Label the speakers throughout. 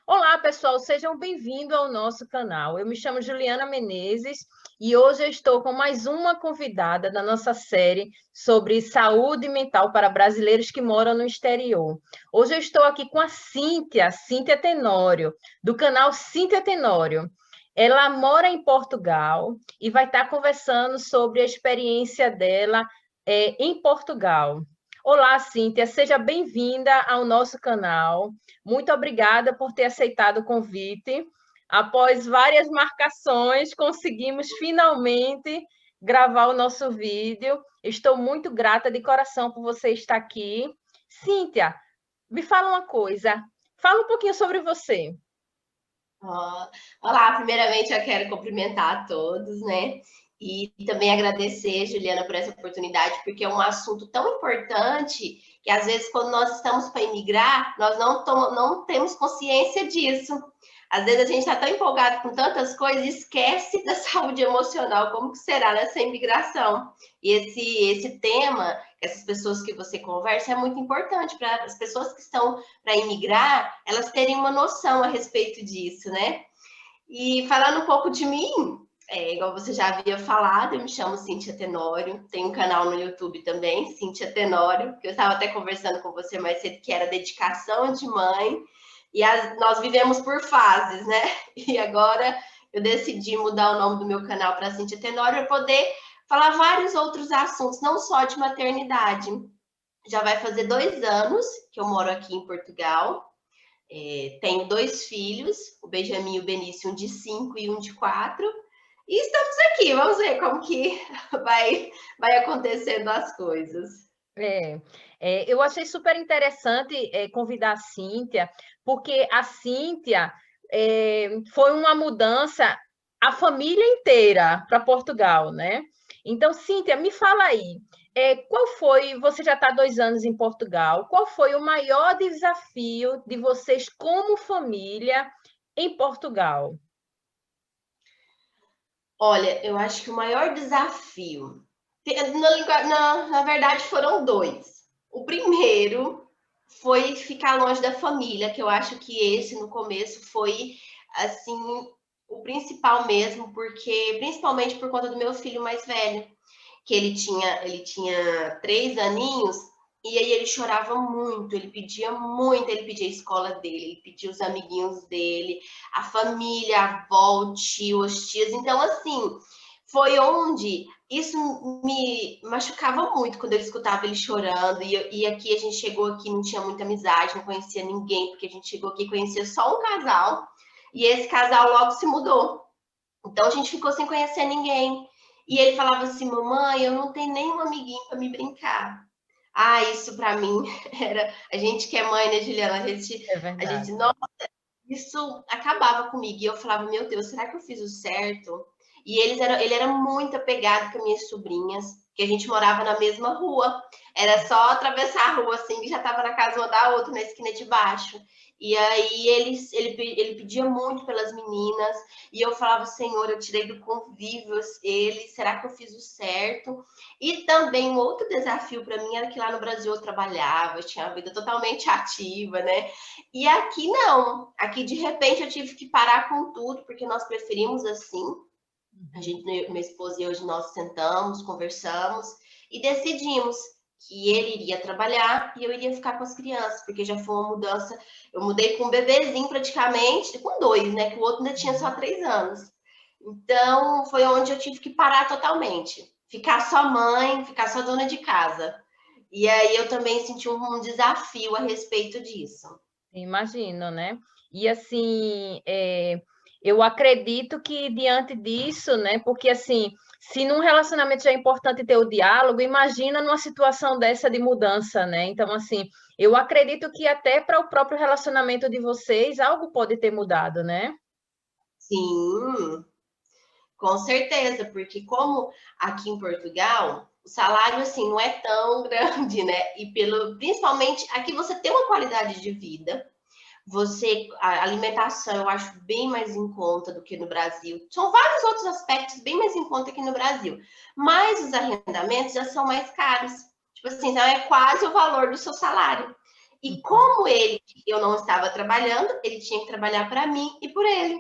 Speaker 1: Olá, pessoal, sejam bem-vindos ao nosso canal. Eu me chamo Juliana Menezes e hoje eu estou com mais uma convidada da nossa série sobre saúde mental para brasileiros que moram no exterior. Hoje eu estou aqui com a Cíntia Tenório, do canal Cíntia Tenório. Ela mora em Portugal e vai estar conversando sobre a experiência dela em Portugal. Olá, Cíntia, seja bem-vinda ao nosso canal. Muito obrigada por ter aceitado o convite. Após várias marcações, conseguimos finalmente gravar o nosso vídeo. Estou muito grata de coração por você estar aqui. Cíntia, me fala uma coisa. Fala um pouquinho sobre você.
Speaker 2: Olá, primeiramente eu quero cumprimentar a todos, né? E também agradecer, Juliana, por essa oportunidade, porque é um assunto tão importante que às vezes quando nós estamos para imigrar, nós não temos consciência disso. Às vezes a gente está tão empolgado com tantas coisas e esquece da saúde emocional, como que será nessa imigração. E esse tema, essas pessoas que você conversa, é muito importante para as pessoas que estão para imigrar, elas terem uma noção a respeito disso, né? E falando um pouco de mim, igual você já havia falado, eu me chamo Cíntia Tenório, tenho um canal no YouTube também, Cíntia Tenório, que eu estava até conversando com você mais cedo, que era dedicação de mãe, e nós vivemos por fases, né? E agora eu decidi mudar o nome do meu canal para Cíntia Tenório para poder falar vários outros assuntos, não só de maternidade. Já vai fazer 2 anos que eu moro aqui em Portugal. Tenho 2 filhos, o Benjamin e o Benício, um de 5 e um de 4. E estamos aqui, vamos ver como que vai acontecendo as coisas.
Speaker 1: Eu achei super interessante convidar a Cíntia, porque a Cíntia foi uma mudança, a família inteira para Portugal, né? Então, Cíntia, me fala aí, qual foi, você já está há 2 anos em Portugal, qual foi o maior desafio de vocês como família em Portugal?
Speaker 2: Olha, eu acho que o maior desafio, na verdade, foram dois. O primeiro foi ficar longe da família, que eu acho que esse no começo foi assim o principal mesmo, porque principalmente por conta do meu filho mais velho, que ele tinha 3 aninhos, e aí ele chorava muito, ele pedia a escola dele, ele pedia os amiguinhos dele, a família, a avó, o tio, as tias. Então, assim, foi onde isso me machucava muito quando eu escutava ele chorando. E aqui a gente chegou aqui, não tinha muita amizade, não conhecia ninguém, porque a gente chegou aqui e conhecia só um casal, e esse casal logo se mudou. Então a gente ficou sem conhecer ninguém. E ele falava assim: mamãe, eu não tenho nenhum amiguinho para me brincar. Ah, isso para mim era. A gente que é mãe, né, Juliana?
Speaker 1: É
Speaker 2: A gente,
Speaker 1: verdade.
Speaker 2: nossa, isso acabava comigo. E eu falava: meu Deus, será que eu fiz o certo? E ele era muito apegado com as minhas sobrinhas, que a gente morava na mesma rua. Era só atravessar a rua assim, que já estava na casa uma da outra, na esquina de baixo. E aí ele pedia muito pelas meninas, e eu falava: Senhor, eu tirei do convívio ele, será que eu fiz o certo? E também um outro desafio para mim era que lá no Brasil eu trabalhava, eu tinha uma vida totalmente ativa, né? E aqui não, aqui de repente eu tive que parar com tudo, porque nós preferimos assim. A gente, minha esposa e eu, hoje nós sentamos, conversamos e decidimos que ele iria trabalhar e eu iria ficar com as crianças, porque já foi uma mudança. Eu mudei com um bebezinho praticamente, com 2, né? Que o outro ainda tinha só 3 anos. Então, foi onde eu tive que parar totalmente. Ficar só mãe, ficar só dona de casa. E aí eu também senti um desafio a respeito disso.
Speaker 1: Imagino, né? E assim, eu acredito que diante disso, né? Porque assim, se num relacionamento já é importante ter o diálogo, imagina numa situação dessa de mudança, né? Então, assim, eu acredito que até para o próprio relacionamento de vocês, algo pode ter mudado, né?
Speaker 2: Sim, com certeza, porque como aqui em Portugal, o salário assim não é tão grande, né? E principalmente aqui você tem uma qualidade de vida, a alimentação eu acho bem mais em conta do que no Brasil. São vários outros aspectos bem mais em conta que no Brasil, mas os arrendamentos já são mais caros. Tipo assim, então é quase o valor do seu salário. E como eu não estava trabalhando, ele tinha que trabalhar para mim e por ele.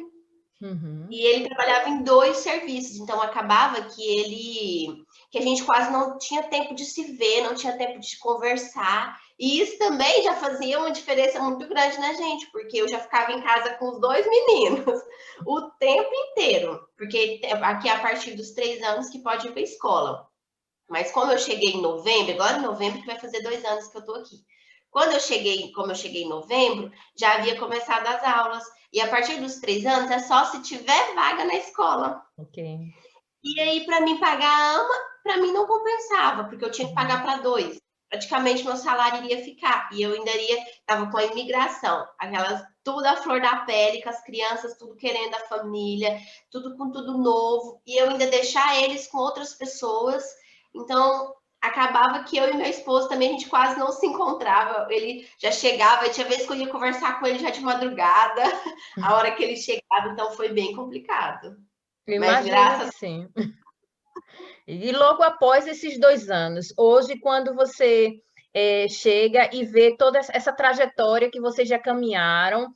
Speaker 1: Uhum.
Speaker 2: E ele trabalhava em 2 serviços, então acabava que a gente quase não tinha tempo de se ver, não tinha tempo de conversar. E isso também já fazia uma diferença muito grande na gente, porque eu já ficava em casa com os 2 meninos o tempo inteiro, porque aqui é a partir dos 3 anos que pode ir para a escola. Mas como eu cheguei em novembro, agora em novembro que vai fazer 2 anos que eu estou aqui. Como eu cheguei em novembro, já havia começado as aulas. E a partir dos 3 anos é só se tiver vaga na escola.
Speaker 1: Ok.
Speaker 2: E aí, para mim pagar a AMA, para mim não compensava, porque eu tinha que pagar
Speaker 1: Uhum.
Speaker 2: para 2. Praticamente meu salário iria ficar. E eu ainda estava com a imigração, aquelas tudo à flor da pele, com as crianças tudo querendo a família, tudo com tudo novo. E eu ainda deixar eles com outras pessoas. Então, acabava que eu e meu esposo também, a gente quase não se encontrava. Ele já chegava, tinha vezes que eu ia conversar com ele já de madrugada, a hora que ele chegava, então foi bem complicado.
Speaker 1: Eu
Speaker 2: Mas
Speaker 1: imagino que
Speaker 2: graças
Speaker 1: sim. E logo após esses 2 anos, hoje, quando você chega e vê toda essa trajetória que vocês já caminharam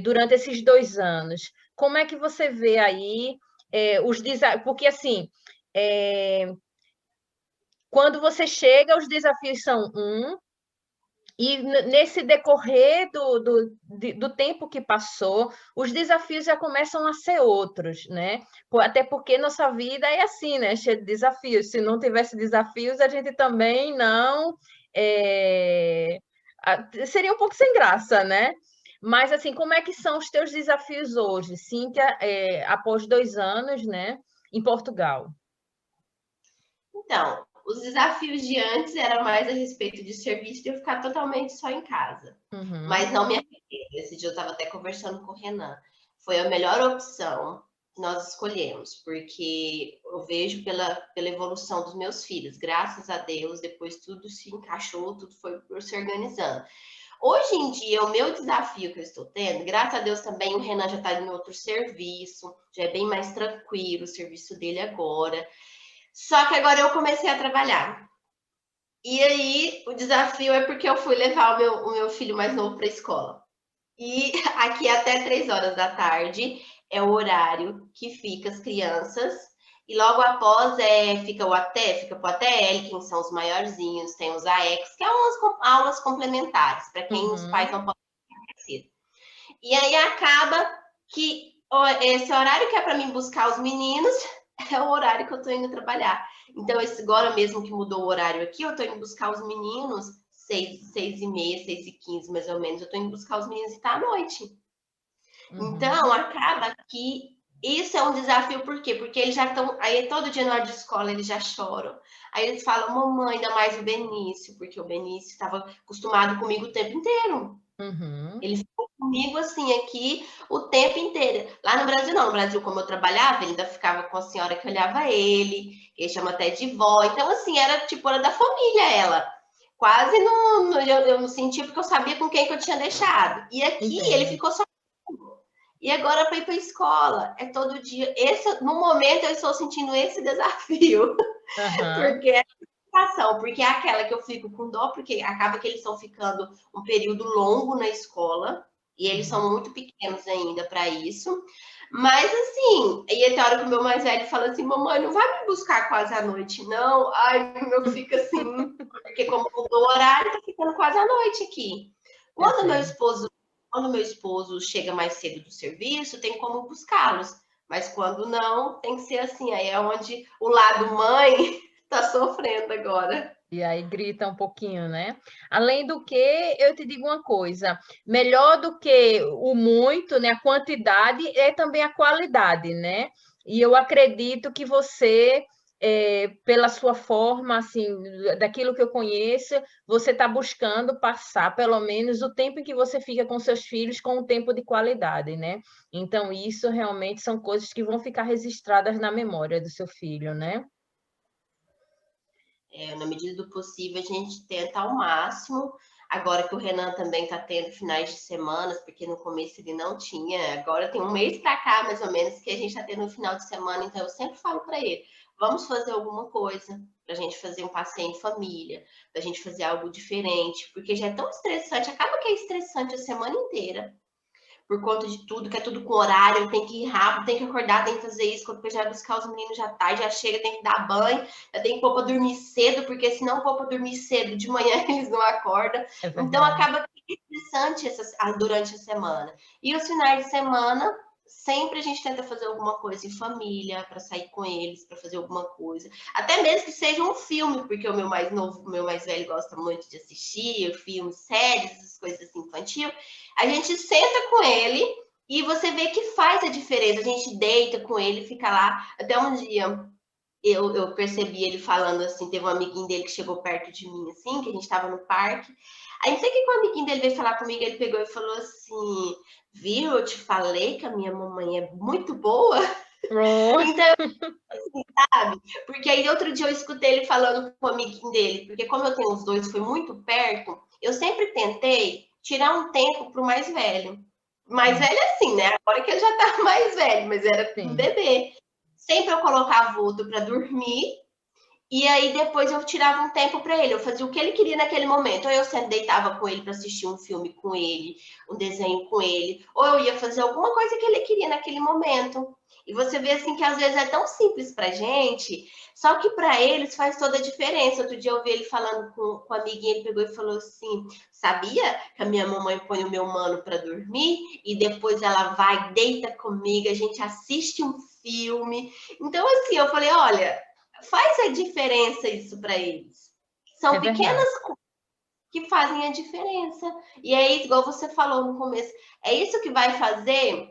Speaker 1: durante esses 2 anos, como é que você vê aí os desafios? Porque, assim, quando você chega, os desafios são e nesse decorrer do tempo que passou, os desafios já começam a ser outros, né? Até porque nossa vida é assim, né? Cheia de desafios. Se não tivesse desafios, a gente também não. Seria um pouco sem graça, né? Mas, assim, como é que são os teus desafios hoje, Cíntia, após 2 anos, né, em Portugal?
Speaker 2: Então, os desafios de antes eram mais a respeito de serviço de eu ficar totalmente só em casa.
Speaker 1: Uhum,
Speaker 2: Mas não me arrependo. Esse dia eu estava até conversando com o Renan. Foi a melhor opção que nós escolhemos, porque eu vejo pela evolução dos meus filhos. Graças a Deus, depois tudo se encaixou, tudo foi se organizando. Hoje em dia, o meu desafio que eu estou tendo, graças a Deus também o Renan já está em outro serviço, já é bem mais tranquilo o serviço dele agora. Só que agora eu comecei a trabalhar. E aí, o desafio é porque eu fui levar o meu filho mais novo para a escola. E aqui até 3 horas da tarde é o horário que fica as crianças. E logo após fica pro ATL, quem são os maiorzinhos, tem os AEX, que é umas aulas complementares, para quem os pais
Speaker 1: uhum,
Speaker 2: não podem ter. E aí acaba que esse horário que é para mim buscar os meninos é o horário que eu tô indo trabalhar. Então, esse agora mesmo que mudou o horário aqui, eu tô indo buscar os meninos 6h30, 6h15, mais ou menos. Eu tô indo buscar os meninos e tá à noite. Então,
Speaker 1: uhum.
Speaker 2: acaba que isso é um desafio, por quê? Porque eles já estão. Aí, todo dia na hora de escola, eles já choram. Aí, eles falam, mamãe, ainda mais o Benício, porque o Benício estava acostumado comigo o tempo inteiro.
Speaker 1: Uhum.
Speaker 2: Ele ficou comigo assim aqui o tempo inteiro. Lá no Brasil, não. No Brasil, como eu trabalhava, ele ainda ficava com a senhora que olhava ele, que ele chama até de vó. Então, assim, era tipo, era da família ela. Quase não, eu não sentia porque eu sabia com quem que eu tinha deixado. E aqui ele
Speaker 1: Entendo.
Speaker 2: ficou só. E agora para ir para a escola, é todo dia. No momento, eu estou sentindo esse desafio.
Speaker 1: Aham.
Speaker 2: Porque é situação, porque é aquela que eu fico com dó, porque acaba que eles estão ficando um período longo na escola, e eles
Speaker 1: Uhum.
Speaker 2: são muito pequenos ainda para isso. Mas assim, e até a hora que o meu mais velho fala assim: mamãe, não vai me buscar quase à noite, não. Ai, o meu fica assim, porque como mudou o horário, tá ficando quase à noite aqui.
Speaker 1: Eu
Speaker 2: Quando meu
Speaker 1: sei.
Speaker 2: esposo, quando meu esposo chega mais cedo do serviço, tem como buscá-los. Mas quando não, tem que ser assim. Aí é onde o lado mãe tá sofrendo agora.
Speaker 1: E aí grita um pouquinho, né? Além do que, eu te digo uma coisa, melhor do que o muito, né? A quantidade é também a qualidade, né? E eu acredito que você, pela sua forma, assim, daquilo que eu conheço, você está buscando passar pelo menos o tempo em que você fica com seus filhos com um tempo de qualidade, né? Então, isso realmente são coisas que vão ficar registradas na memória do seu filho, né?
Speaker 2: Na medida do possível, a gente tenta ao máximo. Agora que o Renan também está tendo finais de semanas, porque no começo ele não tinha. Agora tem um mês para cá, mais ou menos, que a gente está tendo um final de semana. Então, eu sempre falo para ele: vamos fazer alguma coisa, para a gente fazer um passeio em família, para a gente fazer algo diferente, porque já é tão estressante, acaba que é estressante a semana inteira, por conta de tudo, que é tudo com horário, tem que ir rápido, tem que acordar, tem que fazer isso, quando já buscar os meninos já tá, já chega, tem que dar banho, já tem que pôr para dormir cedo, porque se não pôr para dormir cedo, de manhã eles não acordam.
Speaker 1: É
Speaker 2: Então
Speaker 1: verdade.
Speaker 2: acaba que é estressante durante a semana. E os finais de semana, sempre a gente tenta fazer alguma coisa em família, para sair com eles, para fazer alguma coisa. Até mesmo que seja um filme, porque o meu mais novo, o meu mais velho gosta muito de assistir filmes, séries, essas coisas assim, infantil. A gente senta com ele e você vê que faz a diferença. A gente deita com ele, fica lá. Até um dia eu percebi ele falando assim, teve um amiguinho dele que chegou perto de mim, assim, que a gente estava no parque. Aí não sei o que o amiguinho dele veio falar comigo, ele pegou e falou assim, viu, eu te falei que a minha mamãe é muito boa.
Speaker 1: Oh,
Speaker 2: Então, assim, sabe? Porque aí outro dia eu escutei ele falando com o amiguinho dele, porque como eu tenho os dois, foi muito perto, eu sempre tentei tirar um tempo pro mais velho. Mais velho assim, né? Agora que ele já tá mais velho, mas era um
Speaker 1: sim.
Speaker 2: bebê. Sempre eu colocava o outro para dormir e aí depois eu tirava um tempo para ele, eu fazia o que ele queria naquele momento. Ou eu sempre deitava com ele para assistir um filme com ele, um desenho com ele, ou eu ia fazer alguma coisa que ele queria naquele momento. E você vê assim que às vezes é tão simples pra gente, só que para eles faz toda a diferença. Outro dia eu vi ele falando com a amiguinha, ele pegou e falou assim: sabia que a minha mamãe põe o meu mano para dormir e depois ela vai, deita comigo, a gente assiste um filme. Então, assim, eu falei: olha, faz a diferença isso para eles.
Speaker 1: É
Speaker 2: São
Speaker 1: verdade.
Speaker 2: pequenas coisas que fazem a diferença. E é isso, igual você falou no começo, é isso que vai fazer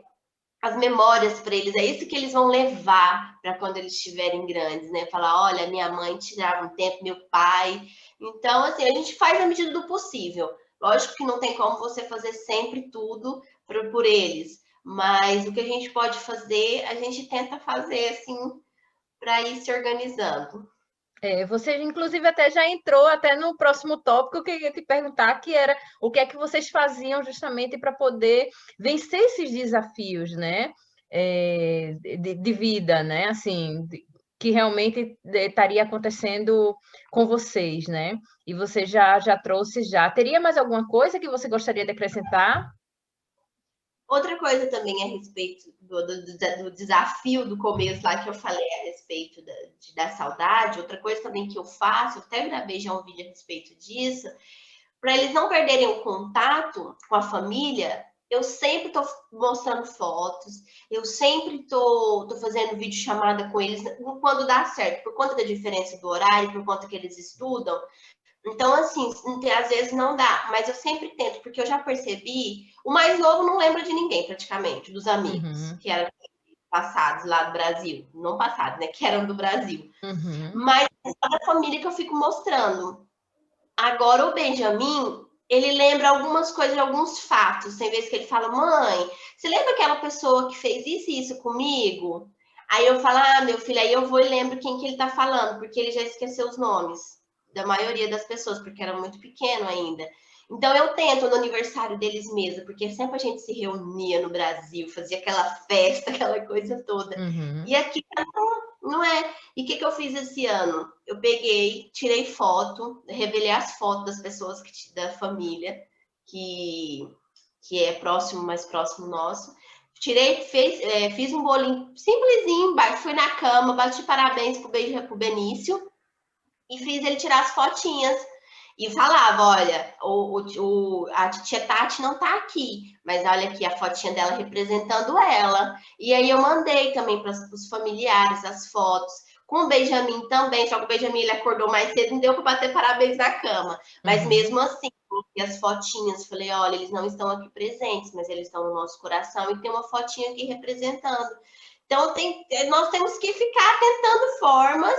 Speaker 2: as memórias para eles, é isso que eles vão levar para quando eles estiverem grandes, né? Falar, olha, minha mãe tirava um tempo, meu pai. Então, assim, a gente faz na medida do possível. Lógico que não tem como você fazer sempre tudo por eles, mas o que a gente pode fazer, a gente tenta fazer, assim, para ir se organizando.
Speaker 1: Você, inclusive, até já entrou até no próximo tópico que eu queria te perguntar, que era o que é que vocês faziam justamente para poder vencer esses desafios, né? De vida, né? Assim, que realmente estaria acontecendo com vocês, né? E você já trouxe já. Teria mais alguma coisa que você gostaria de acrescentar?
Speaker 2: Outra coisa também a respeito do desafio do começo lá que eu falei a respeito da saudade, outra coisa também que eu faço, eu até gravei já um vídeo a respeito disso, para eles não perderem o contato com a família, eu sempre estou mostrando fotos, eu sempre estou fazendo vídeo chamada com eles quando dá certo, por conta da diferença do horário, por conta que eles estudam, então, assim, às vezes não dá, mas eu sempre tento, porque eu já percebi, o mais novo não lembra de ninguém, praticamente, dos amigos,
Speaker 1: Uhum,
Speaker 2: que eram passados lá do Brasil. Não passados, né? Que eram do Brasil.
Speaker 1: uhum,
Speaker 2: Mas é só da família que eu fico mostrando. Agora, o Benjamin, ele lembra algumas coisas, alguns fatos. Tem vezes que ele fala, mãe, você lembra aquela pessoa que fez isso e isso comigo? Aí eu falo, ah, meu filho, aí eu vou e lembro quem que ele tá falando, porque ele já esqueceu os nomes da maioria das pessoas, porque era muito pequeno ainda. Então eu tento no aniversário deles mesmo, porque sempre a gente se reunia no Brasil, fazia aquela festa, aquela coisa toda. E
Speaker 1: uhum,
Speaker 2: aqui não é. E o que eu fiz esse ano? Eu peguei, tirei foto, revelei as fotos das pessoas da família que, que é próximo, mais próximo nosso. Tirei, fiz um bolinho simplesinho, fui na cama, bati parabéns pro Benício e fiz ele tirar as fotinhas. E falava, olha, a tia Tati não tá aqui, mas olha aqui a fotinha dela representando ela. E aí eu mandei também para os familiares as fotos. Com o Benjamin também, só que o Benjamin ele acordou mais cedo, não deu para bater parabéns na cama. Mas
Speaker 1: uhum.
Speaker 2: mesmo assim, as fotinhas, falei, olha, eles não estão aqui presentes, mas eles estão no nosso coração e tem uma fotinha aqui representando. Então, nós temos que ficar tentando formas,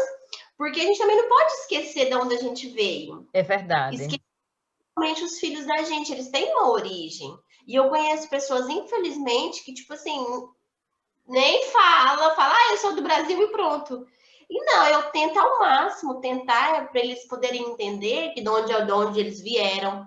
Speaker 2: porque a gente também não pode esquecer de onde a gente veio.
Speaker 1: É verdade.
Speaker 2: Esquecer os filhos da gente, eles têm uma origem. E eu conheço pessoas, infelizmente, que, tipo assim, nem fala, eu sou do Brasil e pronto. E não, eu tento ao máximo, tentar para eles poderem entender que de onde eles vieram,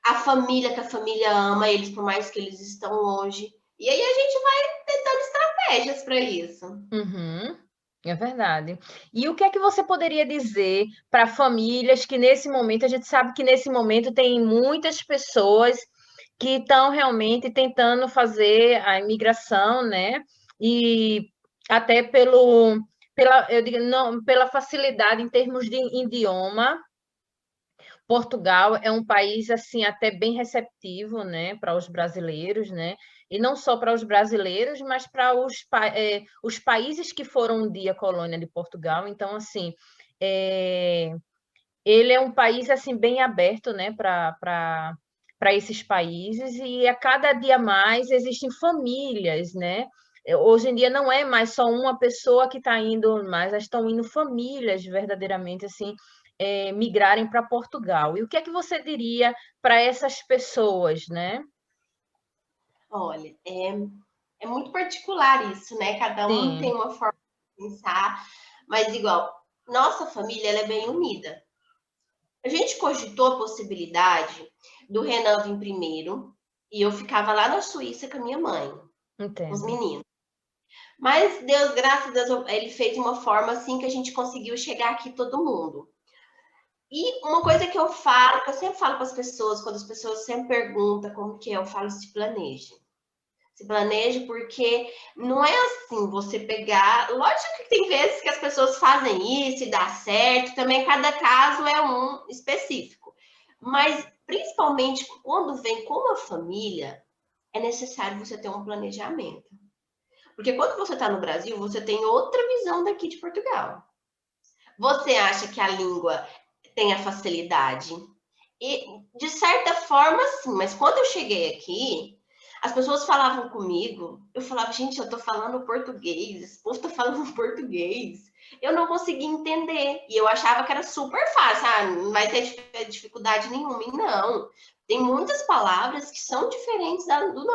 Speaker 2: a família que a família ama eles, por mais que eles estão longe. E aí a gente vai tentando estratégias para isso.
Speaker 1: Uhum. É verdade. E o que é que você poderia dizer para famílias que nesse momento, a gente sabe que nesse momento tem muitas pessoas que estão realmente tentando fazer a imigração, né? E até eu digo, não, pela facilidade em termos de idioma. Portugal é um país assim até bem receptivo, né, para os brasileiros, né? E não só para os brasileiros, mas para os países que foram um dia colônia de Portugal. Então, assim, é, ele é um país assim bem aberto, né, para esses países e a cada dia mais existem famílias, né? Hoje em dia não é mais só uma pessoa que está indo, mas estão indo famílias verdadeiramente assim migrarem para Portugal. E o que é que você diria para essas pessoas, né?
Speaker 2: Olha, é muito particular isso, né? Cada um tem
Speaker 1: Sim,
Speaker 2: uma forma de pensar, mas igual, nossa família ela é bem unida. A gente cogitou a possibilidade do Renan vir primeiro e eu ficava lá na Suíça com a minha mãe, com os
Speaker 1: entendo.
Speaker 2: meninos. Mas Deus, graças a Deus, ele fez de uma forma assim que a gente conseguiu chegar aqui todo mundo. E uma coisa que eu falo, que eu sempre falo para as pessoas, quando as pessoas sempre perguntam como que é, eu falo se planeje. Se planeje porque não é assim você pegar. Lógico que tem vezes que as pessoas fazem isso e dá certo, também cada caso é um específico. Mas principalmente quando vem com uma família, é necessário você ter um planejamento. Porque quando você está no Brasil, você tem outra visão daqui de Portugal. Você acha que a língua tem a facilidade? E, de certa forma, sim, mas quando eu cheguei aqui, as pessoas falavam comigo, eu falava, gente, eu tô falando português, esse povo tá falando português. Eu não conseguia entender. E eu achava que era super fácil, não vai ter dificuldade nenhuma. E não. Tem muitas palavras que são diferentes do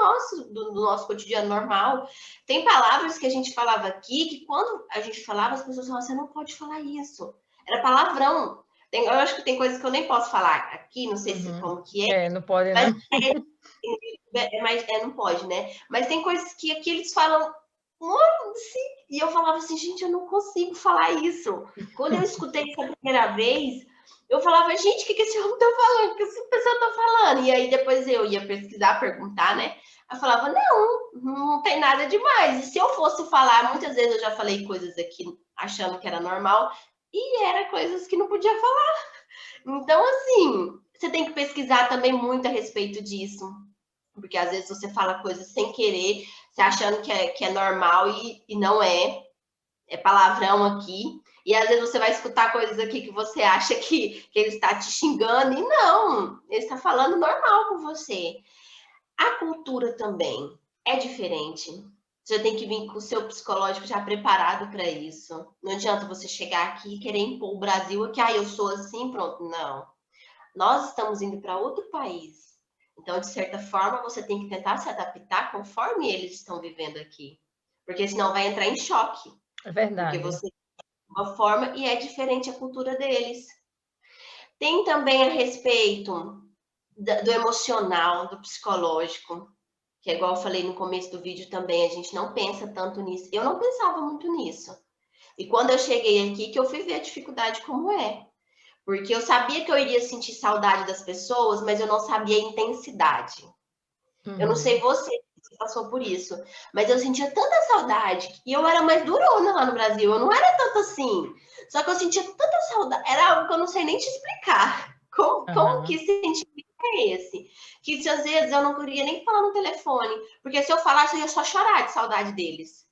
Speaker 2: nosso cotidiano normal. Tem palavras que a gente falava aqui que quando a gente falava, as pessoas falavam, você não pode falar isso. Era palavrão. Eu acho que tem coisas que eu nem posso falar aqui, não sei se
Speaker 1: Uhum.
Speaker 2: como que é,
Speaker 1: Não pode,
Speaker 2: mas
Speaker 1: não.
Speaker 2: não pode, né? Mas tem coisas que aqui eles falam assim, e eu falava assim, gente, eu não consigo falar isso. Quando eu escutei isso a primeira vez, eu falava, gente, o que esse homem tá falando? O que essa pessoa tá falando? E aí depois eu ia pesquisar, perguntar, né? Eu falava, não tem nada demais. E se eu fosse falar, muitas vezes eu já falei coisas aqui achando que era normal, e era coisas que não podia falar. Então, assim, você tem que pesquisar também muito a respeito disso. Porque às vezes você fala coisas sem querer, você achando que é normal e não é. É palavrão aqui. E às vezes você vai escutar coisas aqui que você acha que ele está te xingando, e não, ele está falando normal com você. A cultura também é diferente. Você tem que vir com o seu psicológico já preparado para isso. Não adianta você chegar aqui e querer impor o Brasil aqui, eu sou assim, pronto. Não. Nós estamos indo para outro país. Então, de certa forma, você tem que tentar se adaptar conforme eles estão vivendo aqui. Porque senão vai entrar em choque.
Speaker 1: É
Speaker 2: Porque
Speaker 1: verdade.
Speaker 2: você uma forma e é diferente a cultura deles. Tem também a respeito do emocional, do psicológico, que é igual eu falei no começo do vídeo também, a gente não pensa tanto nisso. Eu não pensava muito nisso. E quando eu cheguei aqui, que eu fui ver a dificuldade como é. Porque eu sabia que eu iria sentir saudade das pessoas, mas eu não sabia a intensidade. Eu não sei
Speaker 1: Uhum.
Speaker 2: você, se passou por isso, mas eu sentia tanta saudade. E eu era mais durona lá no Brasil, eu não era tanto assim. Só que eu sentia tanta saudade, era algo que eu não sei nem te explicar. Como que
Speaker 1: Aham.
Speaker 2: esse sentimento é esse? Que se às vezes eu não queria nem falar no telefone, porque se eu falasse eu ia só chorar de saudade deles.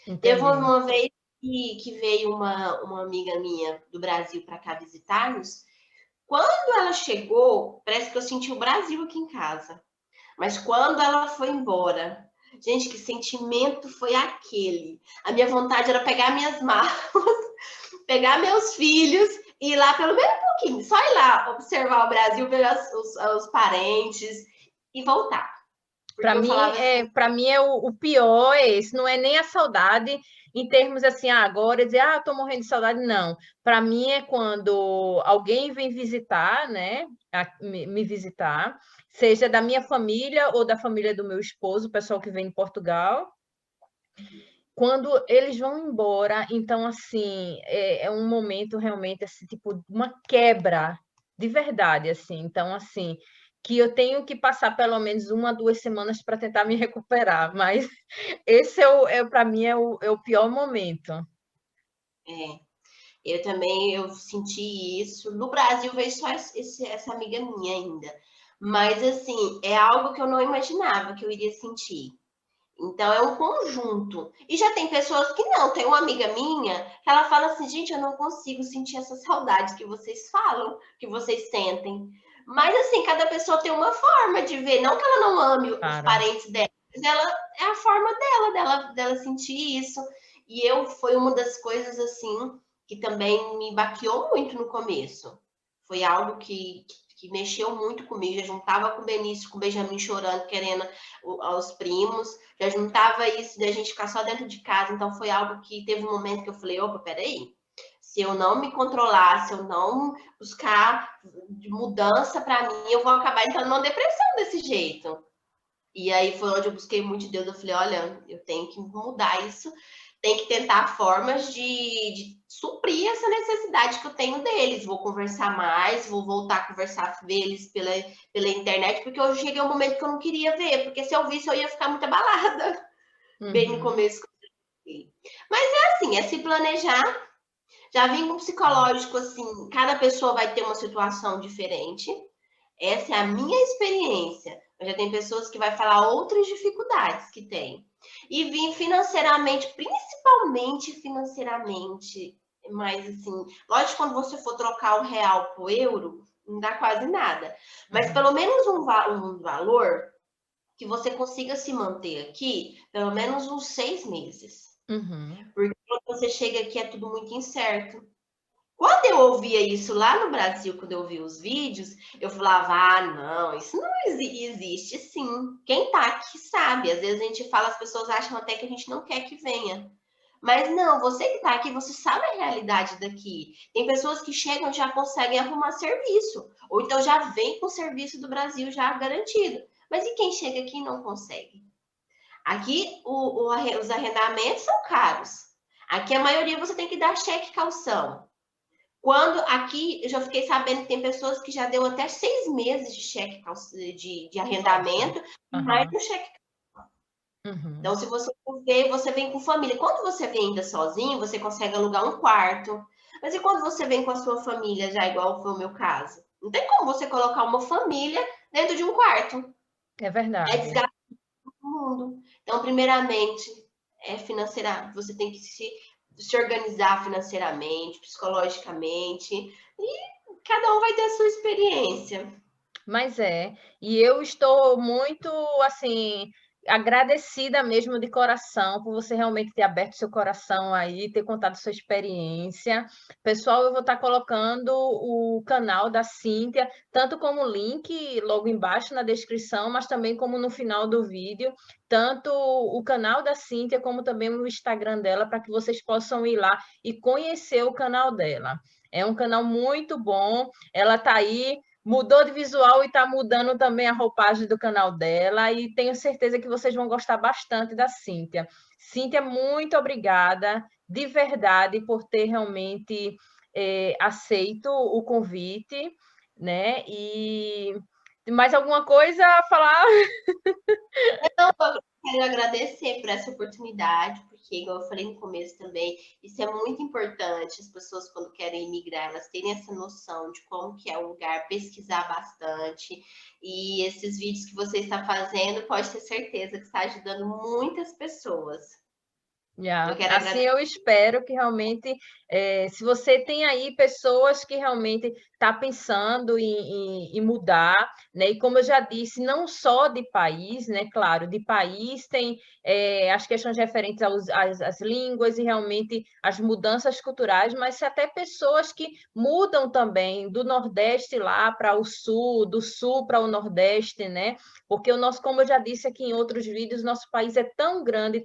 Speaker 2: Teve
Speaker 1: Entendi.
Speaker 2: uma vez que veio uma amiga minha do Brasil para cá visitar-nos. Quando ela chegou, parece que eu senti o Brasil aqui em casa. Mas quando ela foi embora, gente, que sentimento foi aquele? A minha vontade era pegar minhas malas, pegar meus filhos e ir lá pelo menos um pouquinho, só ir lá observar o Brasil, ver os parentes e voltar. Porque eu falava assim,
Speaker 1: Para mim o pior é esse, não é nem a saudade em termos assim, agora dizer, tô morrendo de saudade, não. Para mim é quando alguém vem visitar, né, me visitar, seja da minha família ou da família do meu esposo, o pessoal que vem de Portugal, quando eles vão embora, então, assim, é um momento realmente, assim, tipo, uma quebra de verdade, assim. Então, assim, que eu tenho que passar pelo menos 1, 2 semanas para tentar me recuperar, mas esse para mim, é o pior momento.
Speaker 2: É, eu também eu senti isso. No Brasil veio só essa amiga minha ainda. Mas assim, é algo que eu não imaginava que eu iria sentir. Então é um conjunto. E já tem pessoas que não. Tem uma amiga minha que ela fala assim, gente, eu não consigo sentir essa saudade que vocês falam, que vocês sentem. Mas assim, cada pessoa tem uma forma de ver. Não que ela não ame os
Speaker 1: Claro.
Speaker 2: parentes dela, mas ela é a forma dela sentir isso. E eu foi uma das coisas assim que também me baqueou muito no começo. Foi algo que mexeu muito comigo. Já juntava com o Benício, com o Benjamin chorando, querendo aos primos. Já juntava isso da gente ficar só dentro de casa. Então foi algo que teve um momento que eu falei, opa, peraí. Se eu não me controlar, se eu não buscar mudança para mim, eu vou acabar entrando numa depressão desse jeito. E aí foi onde eu busquei muito de Deus. Eu falei, olha, eu tenho que mudar isso, tem que tentar formas de suprir essa necessidade que eu tenho deles. Vou conversar mais, vou voltar a conversar, ver eles pela internet, porque eu cheguei um momento que eu não queria ver, porque se eu visse eu ia ficar muito abalada, bem no
Speaker 1: Uhum.
Speaker 2: começo. Mas é assim, é se planejar. Já vim com psicológico, assim, cada pessoa vai ter uma situação diferente. Essa é a minha experiência. Mas já tem pessoas que vai falar outras dificuldades que tem. E vim financeiramente, principalmente financeiramente, mas assim, lógico, quando você for trocar o real pro euro, não dá quase nada. Mas
Speaker 1: Uhum.
Speaker 2: pelo menos um valor que você consiga se manter aqui, pelo menos uns 6 meses.
Speaker 1: Uhum.
Speaker 2: Porque quando você chega aqui é tudo muito incerto. Quando eu ouvia isso lá no Brasil, quando eu ouvia os vídeos, eu falava: ah, não, isso não existe sim. Quem tá aqui sabe. Às vezes a gente fala, as pessoas acham até que a gente não quer que venha. Mas não, você que tá aqui, você sabe a realidade daqui. Tem pessoas que chegam e já conseguem arrumar serviço. Ou então já vem com o serviço do Brasil já garantido. Mas e quem chega aqui e não consegue? Aqui os arrendamentos são caros. Aqui a maioria você tem que dar cheque calção. Quando aqui eu já fiquei sabendo que tem pessoas que já deu até 6 meses de cheque de
Speaker 1: Nossa.
Speaker 2: arrendamento, mais
Speaker 1: Uhum.
Speaker 2: um cheque.
Speaker 1: Uhum.
Speaker 2: Então, se você for ver, você vem com família. Quando você vem ainda sozinho, você consegue alugar um quarto. Mas e quando você vem com a sua família, já igual foi o meu caso? Não tem como você colocar uma família dentro de um quarto.
Speaker 1: É
Speaker 2: É
Speaker 1: verdade.
Speaker 2: desgastar todo mundo. Então, primeiramente, é financeira. Você tem que se organizar financeiramente, psicologicamente. E cada um vai ter a sua experiência.
Speaker 1: Mas e eu estou muito, assim, agradecida mesmo de coração por você realmente ter aberto seu coração aí, ter contado sua experiência. Pessoal, eu vou estar colocando o canal da Cíntia, tanto como link logo embaixo na descrição, mas também como no final do vídeo, tanto o canal da Cíntia como também o Instagram dela, para que vocês possam ir lá e conhecer o canal dela. É um canal muito bom, ela está aí, mudou de visual e está mudando também a roupagem do canal dela, e tenho certeza que vocês vão gostar bastante da Cíntia. Cíntia, muito obrigada, de verdade, por ter realmente aceito o convite, né? E mais alguma coisa a falar?
Speaker 2: Não, eu quero agradecer por essa oportunidade, porque, igual eu falei no começo também, isso é muito importante. As pessoas, quando querem emigrar, elas terem essa noção de como que é o lugar, pesquisar bastante. E esses vídeos que você está fazendo, pode ter certeza que está ajudando muitas pessoas. Eu quero
Speaker 1: Assim
Speaker 2: agradecer.
Speaker 1: eu espero que realmente, se você tem aí pessoas que realmente tá pensando em mudar, né? E como eu já disse, não só de país, né? Claro, de país tem as questões referentes às línguas e realmente as mudanças culturais, mas até pessoas que mudam também do Nordeste lá para o Sul, do Sul para o Nordeste, né? Porque o nosso, como eu já disse aqui em outros vídeos, nosso país é tão grande,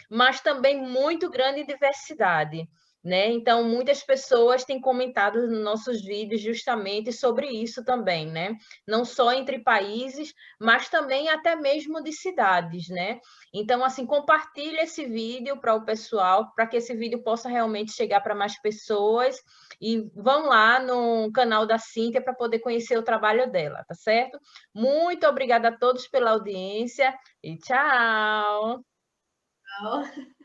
Speaker 1: mas também muito grande em diversidade. né? Então, muitas pessoas têm comentado nos nossos vídeos justamente sobre isso também, né? Não só entre países, mas também até mesmo de cidades, né? Então, assim, compartilhe esse vídeo para o pessoal, para que esse vídeo possa realmente chegar para mais pessoas e vão lá no canal da Cíntia para poder conhecer o trabalho dela, tá certo? Muito obrigada a todos pela audiência e tchau!
Speaker 2: Tchau.